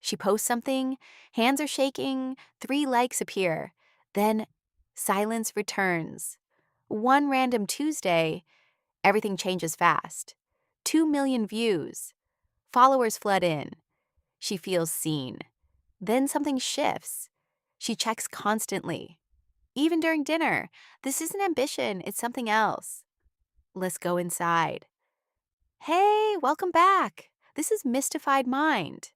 She posts something, hands are shaking, 3 likes appear. Then silence returns. One random Tuesday, everything changes fast. 2 million views. Followers flood in. She feels seen. Then something shifts. She checks constantly. Even during dinner. This isn't ambition, it's something else. Let's go inside. Hey, welcome back. This is Mystified Mind.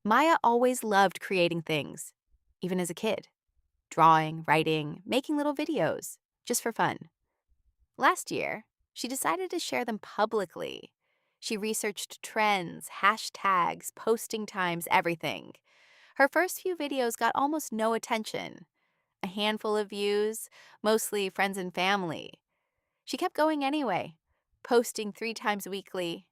Maya always loved creating things, even as a kid. Drawing, writing, making little videos, just for fun. Last year, she decided to share them publicly. She researched trends, hashtags, posting times, everything. Her first few videos got almost no attention. A handful of views, mostly friends and family. She kept going anyway, posting 3 times weekly.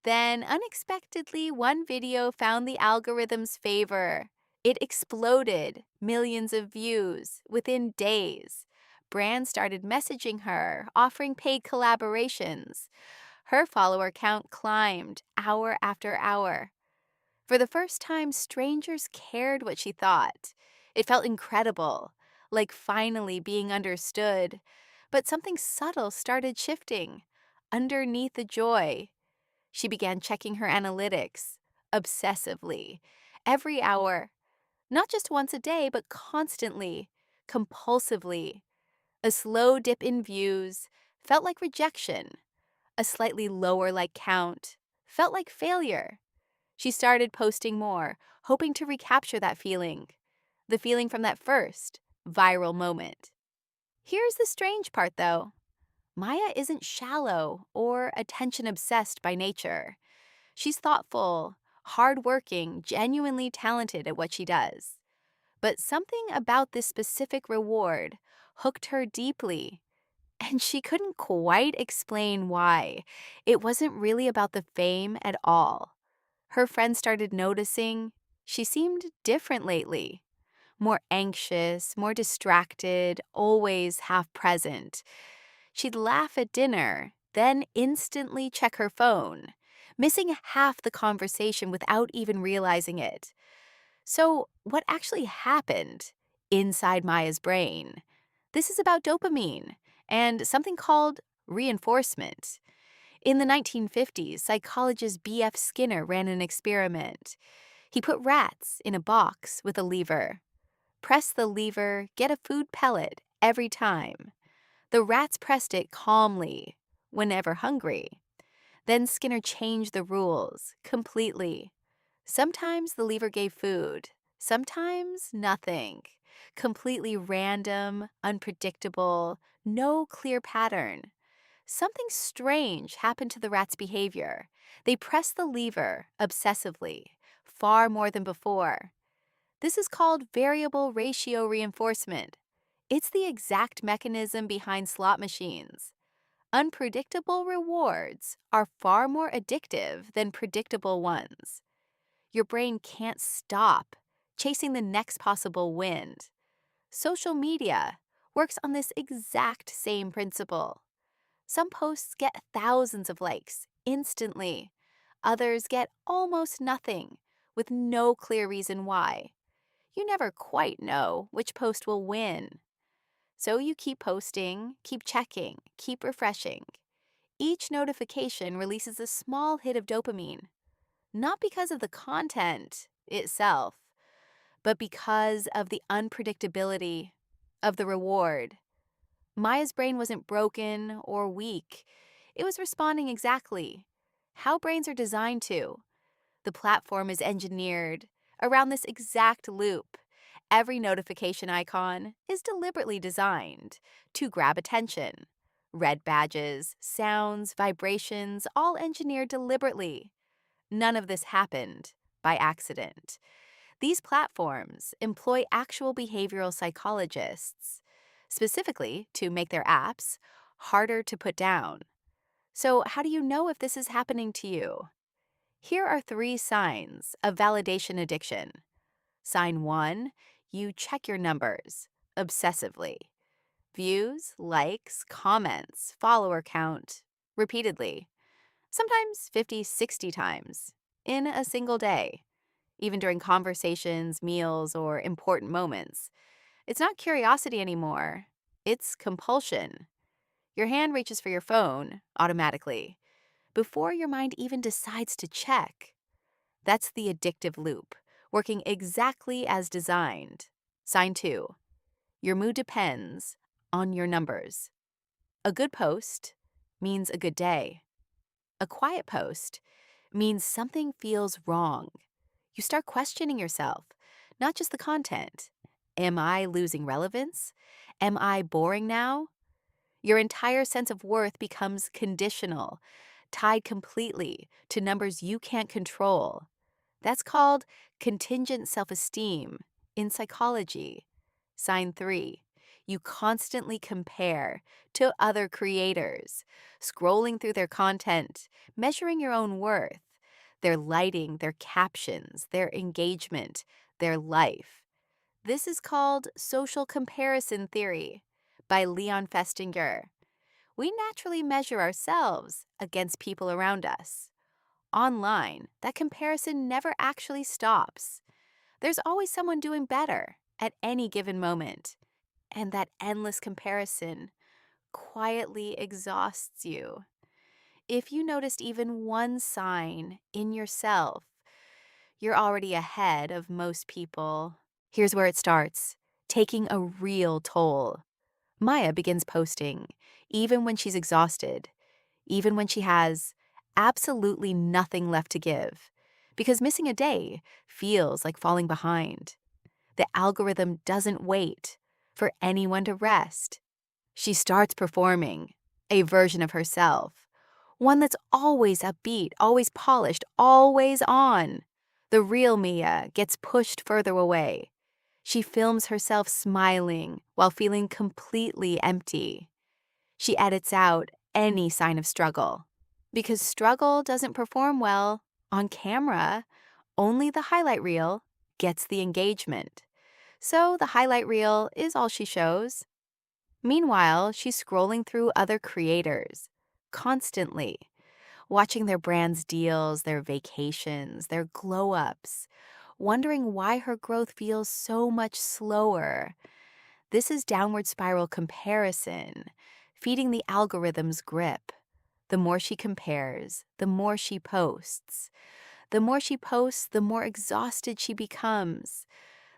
Then, unexpectedly, one video found the algorithm's favor. It exploded, millions of views, within days. Brands started messaging her, offering paid collaborations. Her follower count climbed hour after hour. For the first time, strangers cared what she thought. It felt incredible, like finally being understood. But something subtle started shifting. Underneath the joy, she began checking her analytics obsessively, every hour, not just once a day, but constantly, compulsively. A slow dip in views felt like rejection. A slightly lower like count felt like failure. She started posting more, hoping to recapture that feeling, the feeling from that first viral moment. Here's the strange part, though. Maya isn't shallow or attention obsessed by nature. She's thoughtful, hardworking, genuinely talented at what she does. But something about this specific reward hooked her deeply, and she couldn't quite explain why. It wasn't really about the fame at all. Her friends started noticing she seemed different lately. More anxious, more distracted, always half present. She'd laugh at dinner, then instantly check her phone, missing half the conversation without even realizing it. So, what actually happened inside Maya's brain? This is about dopamine and something called reinforcement. In the 1950s, psychologist B.F. Skinner ran an experiment. He put rats in a box with a lever. Press the lever, get a food pellet every time. The rats pressed it calmly, whenever hungry. Then Skinner changed the rules completely. Sometimes the lever gave food, sometimes nothing. Completely random, unpredictable, no clear pattern. Something strange happened to the rats' behavior. They pressed the lever obsessively, far more than before. This is called variable ratio reinforcement. It's the exact mechanism behind slot machines. Unpredictable rewards are far more addictive than predictable ones. Your brain can't stop chasing the next possible win. Social media works on this exact same principle. Some posts get thousands of likes instantly. Others get almost nothing, with no clear reason why. You never quite know which post will win. So you keep posting, keep checking, keep refreshing. Each notification releases a small hit of dopamine, not because of the content itself, but because of the unpredictability of the reward. Maya's brain wasn't broken or weak. It was responding exactly how brains are designed to. The platform is engineered around this exact loop. Every notification icon is deliberately designed to grab attention. Red badges, sounds, vibrations, all engineered deliberately. None of this happened by accident. These platforms employ actual behavioral psychologists, specifically to make their apps harder to put down. So, how do you know if this is happening to you? Here are 3 signs of validation addiction. Sign 1, you check your numbers obsessively. Views, likes, comments, follower count, repeatedly. Sometimes 50, 60 times in a single day. even during conversations, meals, or important moments. It's not curiosity anymore, it's compulsion. Your hand reaches for your phone automatically before your mind even decides to check. That's the addictive loop, working exactly as designed. Sign 2. Your mood depends on your numbers. A good post means a good day. A quiet post means something feels wrong. You start questioning yourself, not just the content. Am I losing relevance? Am I boring now? Your entire sense of worth becomes conditional, tied completely to numbers you can't control. That's called contingent self-esteem in psychology. Sign 3. You constantly compare to other creators, scrolling through their content, measuring your own worth, their lighting, their captions, their engagement, their life. This is called social comparison theory by Leon Festinger. We naturally measure ourselves against people around us. Online, that comparison never actually stops. There's always someone doing better at any given moment. And that endless comparison quietly exhausts you. If you noticed even one sign in yourself, you're already ahead of most people. Here's where it starts, taking a real toll. Maya begins posting, even when she's exhausted, even when she has absolutely nothing left to give, because missing a day feels like falling behind. The algorithm doesn't wait for anyone to rest. She starts performing a version of herself, one that's always upbeat, always polished, always on. The real Mia gets pushed further away. She films herself smiling while feeling completely empty. She edits out any sign of struggle because struggle doesn't perform well on camera. Only the highlight reel gets the engagement. So the highlight reel is all she shows. Meanwhile, she's scrolling through other creators constantly, watching their brands' deals, their vacations, their glow-ups, wondering why her growth feels so much slower. This is downward spiral comparison, feeding the algorithm's grip. The more she compares, the more she posts. The more she posts, the more exhausted she becomes.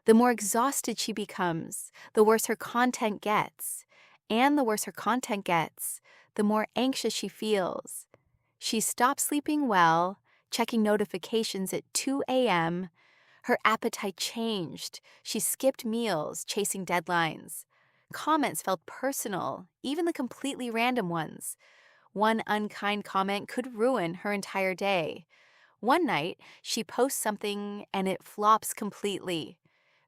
The more exhausted she becomes, the worse her content gets. And the worse her content gets, the more anxious she feels. She stopped sleeping well, checking notifications at 2 a.m. Her appetite changed. She skipped meals, chasing deadlines. Comments felt personal, even the completely random ones. One unkind comment could ruin her entire day. One night, she posts something and it flops completely.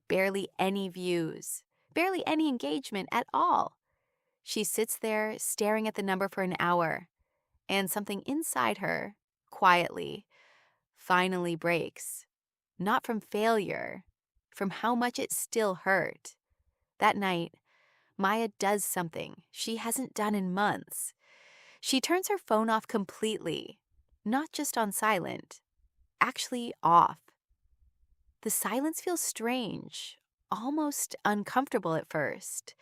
Barely any views, barely any engagement at all. She sits there staring at the number for an hour, and something inside her, quietly, finally breaks. Not from failure, from how much it still hurt. That night, Maya does something she hasn't done in months. She turns her phone off completely, not just on silent, actually off. The silence feels strange, almost uncomfortable at first.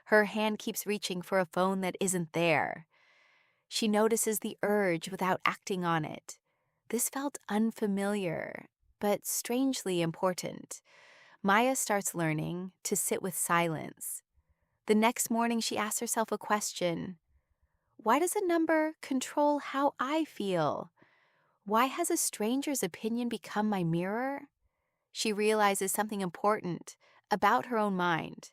Her hand keeps reaching for a phone that isn't there. She notices the urge without acting on it. This felt unfamiliar, but strangely important. Maya starts learning to sit with silence. The next morning, she asks herself a question. Why does a number control how I feel? Why has a stranger's opinion become my mirror? She realizes something important about her own mind.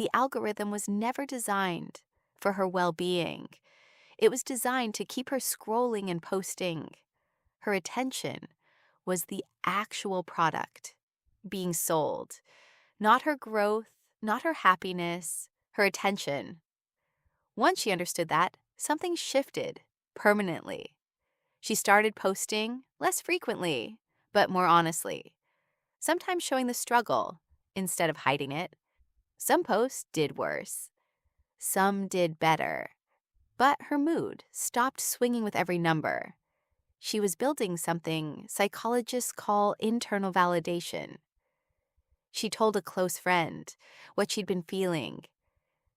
The algorithm was never designed for her well-being. It was designed to keep her scrolling and posting. Her attention was the actual product being sold, not her growth, not her happiness, her attention. Once she understood that, something shifted permanently. She started posting less frequently, but more honestly, sometimes showing the struggle instead of hiding it. Some posts did worse. Some did better. But her mood stopped swinging with every number. She was building something psychologists call internal validation. She told a close friend what she'd been feeling.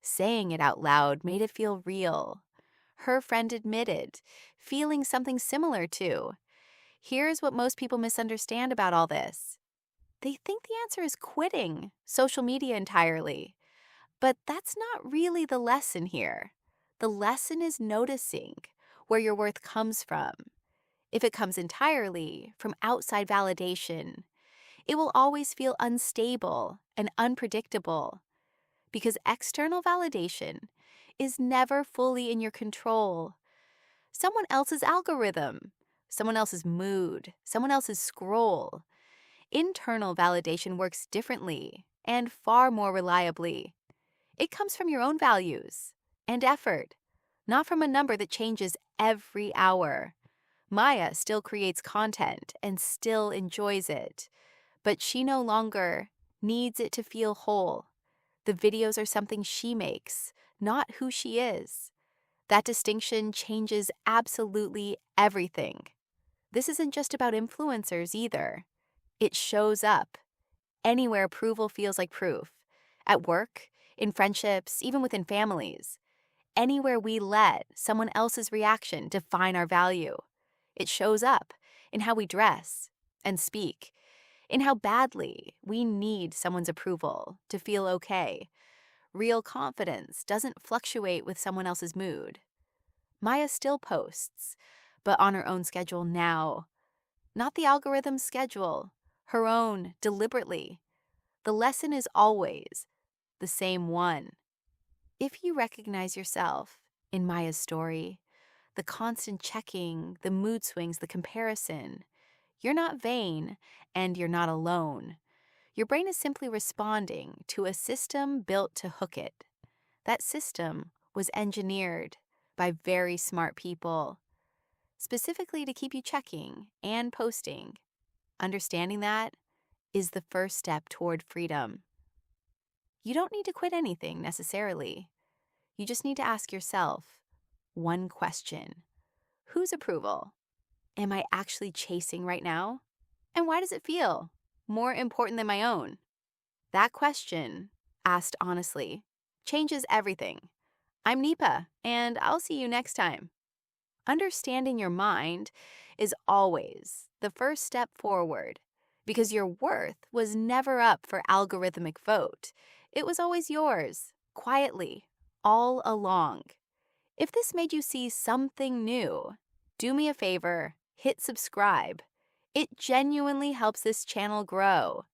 Saying it out loud made it feel real. Her friend admitted feeling something similar too. Here's what most people misunderstand about all this. They think the answer is quitting social media entirely. But that's not really the lesson here. The lesson is noticing where your worth comes from. If it comes entirely from outside validation, it will always feel unstable and unpredictable because external validation is never fully in your control. Someone else's algorithm, someone else's mood, someone else's scroll. Internal validation works differently and far more reliably. It comes from your own values and effort, not from a number that changes every hour. Maya still creates content and still enjoys it, but she no longer needs it to feel whole. The videos are something she makes, not who she is. That distinction changes absolutely everything. This isn't just about influencers either. It shows up anywhere approval feels like proof. At work, in friendships, even within families. Anywhere we let someone else's reaction define our value. It shows up in how we dress and speak, in how badly we need someone's approval to feel okay. Real confidence doesn't fluctuate with someone else's mood. Maya still posts, but on her own schedule now. Not the algorithm's schedule, her own, deliberately. The lesson is always the same one. If you recognize yourself in Maya's story, the constant checking, the mood swings, the comparison, you're not vain and you're not alone. Your brain is simply responding to a system built to hook it. That system was engineered by very smart people, specifically to keep you checking and posting. Understanding that is the first step toward freedom. You don't need to quit anything necessarily. You just need to ask yourself one question. Whose approval am I actually chasing right now? And why does it feel more important than my own? That question, asked honestly, changes everything. I'm Nipa, and I'll see you next time. Understanding your mind is always the first step forward because your worth was never up for algorithmic vote. It was always yours, quietly, all along. If this made you see something new, do me a favor, hit subscribe. It genuinely helps this channel grow.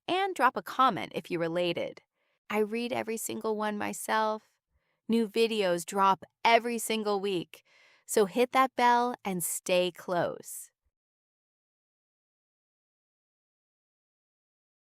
And drop a comment if you related. I read every single one myself. New videos drop every single week. So hit that bell and stay close.